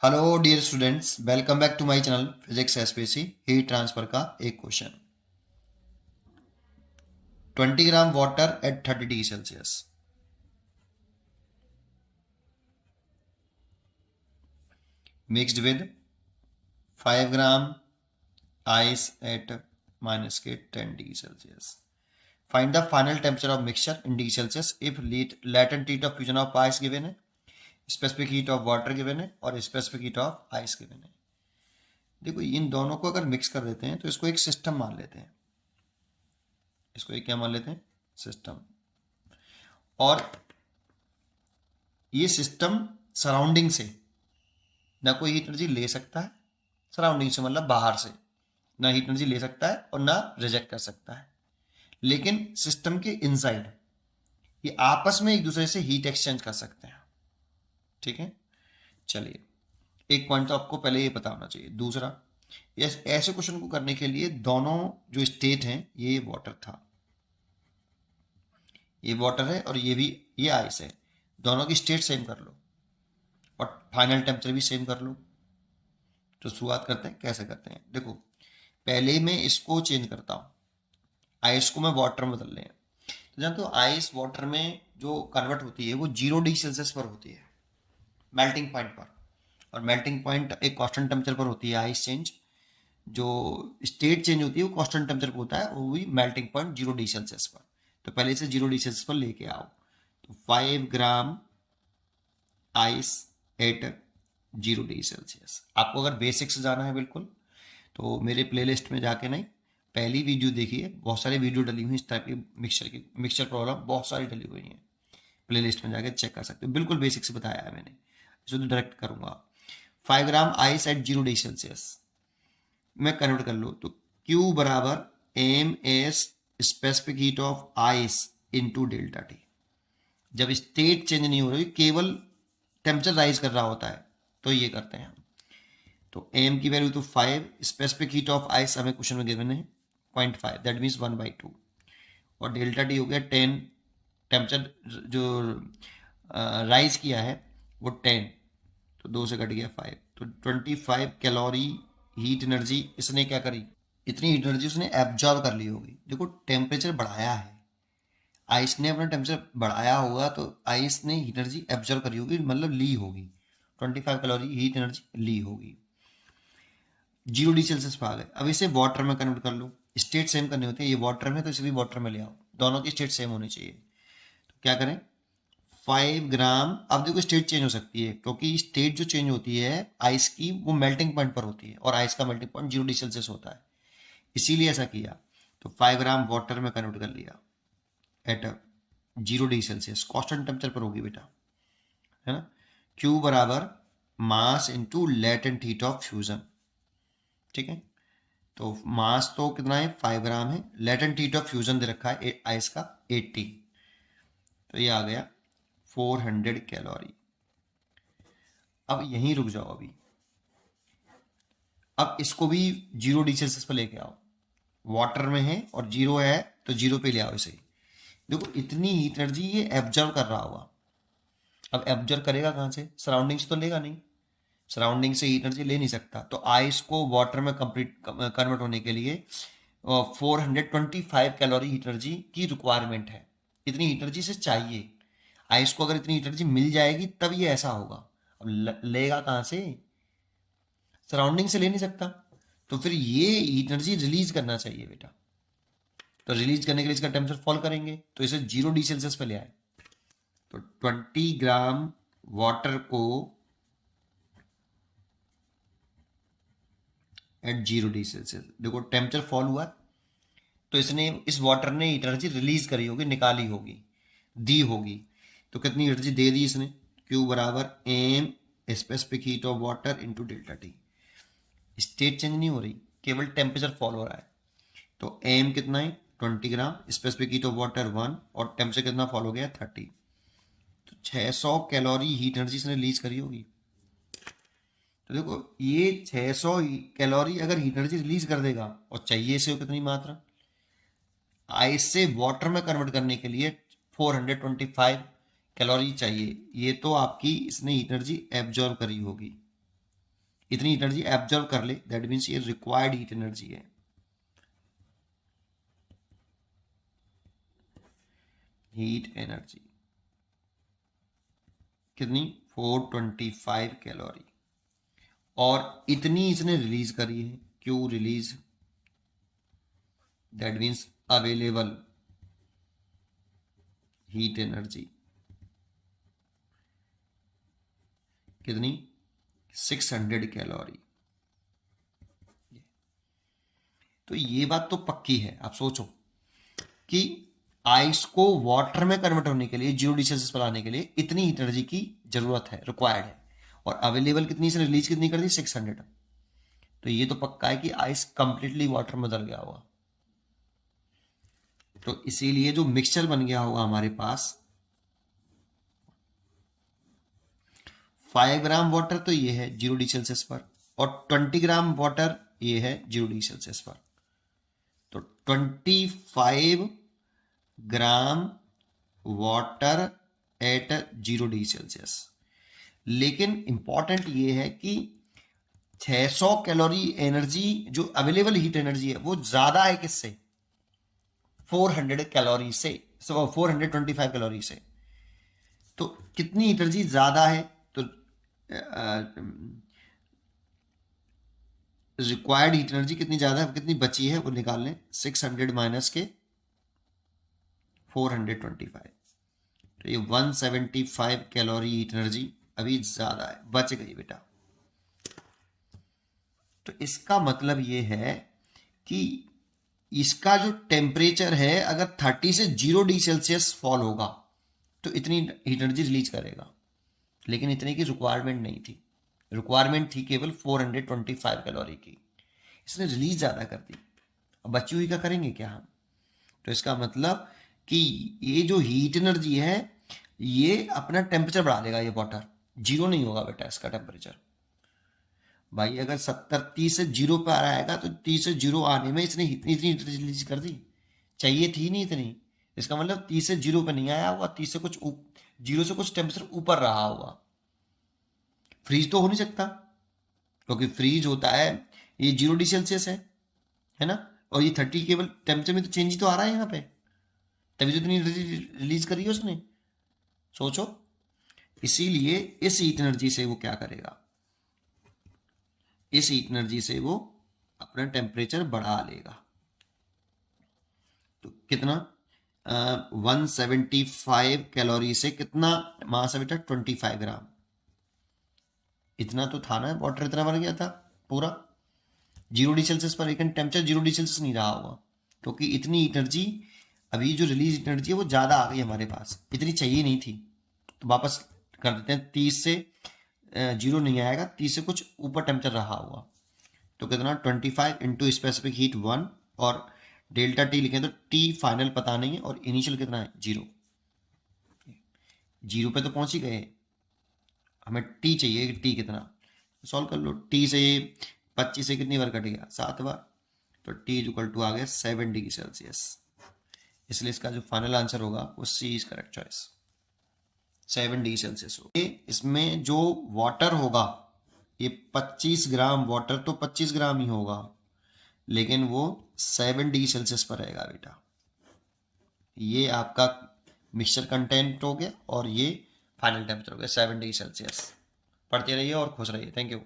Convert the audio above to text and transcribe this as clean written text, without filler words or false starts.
Hello dear students, welcome back to my channel physics SPC. Heat transfer का एक क्वेश्चन। 20 gram water at 30 degree Celsius mixed with 5 gram ice at minus के 10 degree Celsius. Find the final temperature of mixture in degree Celsius if latent heat of fusion of ice given है, specific heat of water given है और specific heat of ice given है। देखो, इन दोनों को अगर mix कर देते हैं तो इसको एक सिस्टम मान लेते हैं। इसको एक क्या मान लेते हैं? सिस्टम। और ये सिस्टम सराउंडिंग से ना कोई हीट एनर्जी ले सकता है, सराउंडिंग से मतलब बाहर से ना हीट एनर्जी ले सकता है और ना रिजेक्ट कर सकता है। लेकिन सिस्टम के इनसाइड ये आपस में एक दूसरे से हीट एक्सचेंज कर सकते हैं। ठीक है, चलिए एक पॉइंट तो आपको पहले ये पता होना चाहिए। दूसरा, ऐसे क्वेश्चन को करने के लिए दोनों जो स्टेट हैं, ये वाटर था, ये वाटर है और ये भी ये आइस है, दोनों की स्टेट सेम कर लो और फाइनल टेम्परेचर भी सेम कर लो। तो शुरुआत करते हैं। कैसे करते हैं? देखो, पहले मैं इसको चेंज करता हूँ, आइस को मैं वाटर में बदल लें। तो जानते हो आइस वाटर में जो कन्वर्ट होती है वो 0 डिग्री सेल्सियस पर होती है मेल्टिंग पॉइंट पर, और मेल्टिंग पॉइंट एक कांस्टेंट टेम्परेचर पर होती है। आइस चेंज जो स्टेट चेंज होती है वो कांस्टेंट टेम्परेचर पर होता है, वो भी मेल्टिंग पॉइंट 0 डिग्री सेल्सियस पर। तो पहले से 0 डिग्री सेल्सियस पर लेके आओ। तो 5 gram ice at 0 degree Celsius. आपको अगर बेसिक्स जाना है बिल्कुल तो मेरे प्लेलिस्ट में जाके नहीं, पहली वीडियो देखिए, बहुत सारी वीडियो डली हुई इस टाइप की मिक्सचर प्रॉब्लम बहुत सारी डली हुई हैं। प्लेलिस्ट में जाके चेक कर सकते हो, बिल्कुल बेसिक्स बताया है मैंने। इसको तो डायरेक्ट करूंगा। 5 gram ice at 0 degree Celsius में कन्वर्ट कर लो तो Q बराबर M S specific heat of ice into delta T. जब स्टेट चेंज नहीं हो रही, केवल टेम्परेचर राइज कर रहा होता है, तो ये करते हैं हम। तो एम की वैल्यू तो 5, स्पेसिफिक हीट ऑफ आइस हमें क्वेश्चन में गिवन है 0.5, दैट मीन्स 1/2, और डेल्टा टी हो गया 10। टेम्परेचर जो राइज किया है वो 10, तो 2 से कट गया 5, तो 25 कैलोरी हीट एनर्जी इसने क्या करी, इतनी हीट एनर्जी उसने एब्जॉर्व कर ली होगी। देखो, टेम्परेचर बढ़ाया है, आइस ने अपना टेम्परेचर बढ़ाया होगा तो आइस ने हीट एनर्जी एब्जॉर्व करी होगी, मतलब ली होगी। 25 कैलोरी हीट एनर्जी ली होगी। 0 डिग्री सेल्सियस पर आ गए। अब इसे वाटर में कन्वर्ट कर लो, स्टेट सेम करनी होती है। ये वाटर में तो इसे भी वाटर में ले आओ, दोनों की स्टेट सेम होनी चाहिए। तो क्या करें? 5 ग्राम, अब देखो स्टेट चेंज हो सकती है क्योंकि स्टेट जो चेंज होती है आइस की वो मेल्टिंग पॉइंट पर होती है, और आइस का मेल्टिंग पॉइंट 0 डिग्री सेल्सियस होता है, इसीलिए ऐसा किया। तो 5 ग्राम वाटर में कन्वर्ट कर लिया at 0 degree Celsius, constant temperature पर होगी बेटा, है ना। Q बराबर mass into latent heat of fusion. ठीक है, तो मास तो कितना है? 5 ग्राम है। लेटेंट हीट ऑफ फ्यूजन दे रखा है आइस का 80, तो ये आ गया 400 कैलोरी। अब यहीं रुक जाओ अभी। अब इसको भी 0 डिग्री सेल्सियस पर लेके आओ, वाटर में है और 0 है तो 0 पे ले आओ इसे। देखो, इतनी हीट एनर्जी ये एब्जर्व कर रहा होगा। अब एब्जर्व करेगा कहाँ से? सराउंडिंग से तो लेगा नहीं, सराउंडिंग से हीट एनर्जी ले नहीं सकता। तो आइस को वाटर में कंप्लीट कन्वर्ट होने के लिए 425 कैलोरी हीट एनर्जी की रिक्वायरमेंट है। इतनी हीट एनर्जी से चाहिए आइस को। अगर इतनी हीट एनर्जी मिल जाएगी तब ये ऐसा होगा। अब लेगा कहाँ से? सराउंडिंग से ले नहीं सकता, तो फिर ये हीट एनर्जी रिलीज करना चाहिए बेटा। तो रिलीज करने के लिए इसका टेम्परेचर फॉल करेंगे, तो इसे 0 डिग्री सेल्सियस पे ले आए। तो 20 ग्राम वाटर को एट 0 डिग्री सेल्सियस, देखो टेम्परेचर फॉल हुआ, तो इसने, इस वाटर ने हीट एनर्जी रिलीज करी होगी, निकाली होगी, दी होगी। तो कितनी एनर्जी दे दी इसने? Q बराबर M specific heat of water into delta T. State change नहीं हो रही, केवल टेम्परेचर फॉल हो रहा है। तो एम कितना है? 20 ग्राम, स्पेसिफिक हीट ऑफ वाटर 1, और टेम्परेचर कितना फॉल हो गया? 30। तो 600 कैलोरी हीट एनर्जी इसने रिलीज करी होगी। तो देखो, ये 600 कैलोरी अगर हीट एनर्जी रिलीज कर देगा, और चाहिए इसे कितनी मात्रा? आइस से वाटर में कन्वर्ट करने के लिए 425 कैलोरी चाहिए। ये तो आपकी इसने हीट एनर्जी एब्जॉर्व करी होगी, इतनी एनर्जी एब्जॉर्ब कर ले, दैट मीन्स ये रिक्वायर्ड हीट एनर्जी है। हीट एनर्जी कितनी 425 कैलोरी, और इतनी इसने रिलीज करी है। क्यों release? That means available heat energy कितनी 600 कैलोरी। तो ये बात तो पक्की है। आप सोचो कि आइस को वाटर में कन्वर्ट होने के लिए 0 डिग्री सेल्सियस पर लाने के लिए इतनी हीट एनर्जी की जरूरत है, रिक्वायर्ड है, और अवेलेबल कितनी से रिलीज कितनी कर दी 600। तो ये तो पक्का है कि आइस कंप्लीटली वाटर में बदल गया होगा। तो इसीलिए जो मिक्सचर बन गया होगा हमारे पास 5 ग्राम वाटर तो ये है 0 डिग्री सेल्सियस पर, और 20 ग्राम वाटर ये है 0 डिग्री सेल्सियस पर। तो 25 ग्राम वाटर एट 0 डिग्री सेल्सियस। लेकिन इंपॉर्टेंट ये है कि 600 कैलोरी एनर्जी जो अवेलेबल हीट एनर्जी है वो ज्यादा है किससे? 400 कैलोरी से, 425 कैलोरी से। तो कितनी एनर्जी ज्यादा है? तो रिक्वायर्ड हीट एनर्जी कितनी ज्यादा है, कितनी बची है वो निकाल लें। 600 माइनस के 425, तो ये 175 कैलोरी हीट एनर्जी अभी ज्यादा है, बच गई बेटा। तो इसका मतलब ये है कि इसका जो टेम्परेचर है अगर 30 से 0 डिग्री सेल्सियस फॉल होगा तो इतनी हीट एनर्जी रिलीज करेगा, लेकिन इतने की रिक्वायरमेंट नहीं थी। रिक्वायरमेंट थी केवल 425 कैलोरी की, इसने रिलीज ज्यादा कर दी। अब बची हुई का करेंगे क्या हम? तो इसका मतलब कि ये जो हीट एनर्जी है ये अपना टेम्परेचर बढ़ा देगा। ये वाटर 0 नहीं होगा बेटा इसका टेम्परेचर। भाई अगर 30 से 0 पे आ रहा है तो 30 से 0 आने में इसने इतनी रिलीज कर दी, चाहिए थी नहीं इतनी। इसका मतलब 30 से 0 पे नहीं आया होगा, 30 से कुछ 0 से कुछ टेम्परेचर ऊपर रहा होगा। फ्रीज तो हो नहीं सकता, क्योंकि फ्रीज होता है ये 0 डिग्री सेल्सियस है ना, और ये 30 केवल टेम्परेचर में तो चेंज ही तो आ रहा है यहाँ पे, तभी तो इतनी रिलीज करी है उसने। सोचो, इसीलिए इस हीट एनर्जी से वो क्या करेगा, इस हीट एनर्जी से वो अपना टेम्परेचर बढ़ा लेगा। तो कितना 175 कैलोरी से कितना मास है बेटा 25 ग्राम। इतना तो था ना, वाटर इतना बन गया था पूरा 0 डिग्री सेल्सियस पर, लेकिन टेम्परेचर 0 डिग्री सेल्सियस नहीं रहा होगा, क्योंकि इतनी एनर्जी अभी जो रिलीज एनर्जी है वो ज़्यादा आ गई हमारे पास, इतनी चाहिए नहीं थी। तो वापस कर देते हैं, 30 से 0 नहीं आएगा, 30 से कुछ ऊपर टेम्परेचर रहा होगा। तो कितना 25 इंटू स्पेसिफिक हीट 1, और डेल्टा टी लिखें तो टी फाइनल पता नहीं है, और इनिशियल कितना है 0। 0 पे तो पहुंच ही गए, हमें टी चाहिए कि टी कितना। सॉल्व कर लो, टी से 25 से कितनी बार कट गया 7 बार, तो टी इक्वल टू आ गया 7 डिग्री सेल्सियस। इसलिए इसका जो फाइनल आंसर होगा वो C is correct choice, 7 degree Celsius हो। इसमें जो वाटर होगा ये 25 ग्राम वाटर तो 25 ग्राम ही होगा, लेकिन वो 7 डिग्री सेल्सियस पर रहेगा बेटा। ये आपका मिक्सचर कंटेंट हो गया और ये फाइनल टेम्परेचर हो गया 7 डिग्री सेल्सियस। पढ़ते रहिए और खुश रहिए। Thank you.